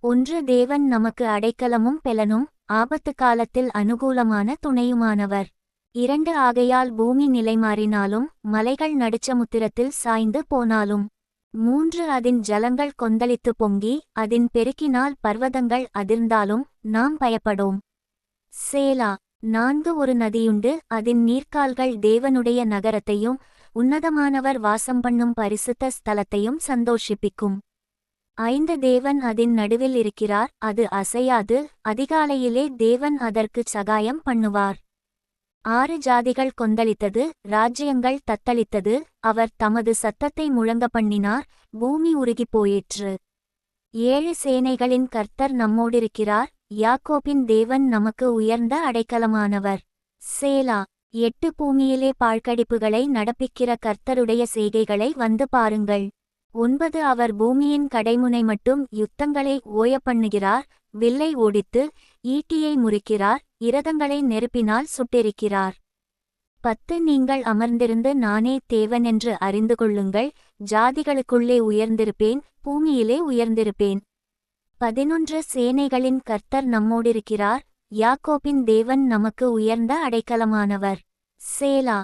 ஒன்று தேவன் நமக்கு அடைக்கலமும் பெலனும் ஆபத்து காலத்தில் அனுகூலமான துணையுமானவர். 2 ஆகையால் பூமி நிலைமாறினாலும் மலைகள் நடுச்சமுத்திரத்தில் சாய்ந்து போனாலும். 3 அதின் ஜலங்கள் கொந்தளித்து பொங்கி அதின் பெருக்கினால் பர்வதங்கள் அதிர்ந்தாலும் நாம் பயப்படோம். சேலா. 4 ஒரு நதியுண்டு, அதின் நீர்க்கால்கள் தேவனுடைய நகரத்தையும் உன்னதமானவர் வாசம் பண்ணும் பரிசுத்த ஸ்தலத்தையும் சந்தோஷிப்பிக்கும். 5 தேவன் அதின் நடுவில் இருக்கிறார், அது அசையாது, அதிகாலையிலே தேவன் அதற்குச் சகாயம் பண்ணுவார். 6 ஜாதிகள் கொந்தளித்தது, ராஜ்யங்கள் தத்தளித்தது, அவர் தமது சத்தத்தை முழங்க பண்ணினார், பூமி உருகிப் போயிற்று. 7 சேனைகளின் கர்த்தர் நம்மோடிருக்கிறார், யாக்கோபின் தேவன் நமக்கு உயர்ந்த அடைக்கலமானவர். சேலா. 8 பூமியிலே பாழ்கடிப்புகளை நடப்பிக்கிற கர்த்தருடைய செய்கைகளை வந்து பாருங்கள். 9 அவர் பூமியின் கடைமுனை மட்டும் யுத்தங்களை ஓயப்பண்ணுகிறார், வில்லை ஓடித்து ஈட்டியை முறிக்கிறார், இரதங்களை நெருப்பினால் சுட்டெரிக்கிறார். 10 நீங்கள் அமர்ந்திருந்து நானே தேவனென்று அறிந்து கொள்ளுங்கள், ஜாதிகளுக்குள்ளே உயர்ந்திருப்பேன், பூமியிலே உயர்ந்திருப்பேன். 11 சேனைகளின் கர்த்தர் நம்மோடிருக்கிறார், யாக்கோபின் தேவன் நமக்கு உயர்ந்த அடைக்கலமானவர். சேலா.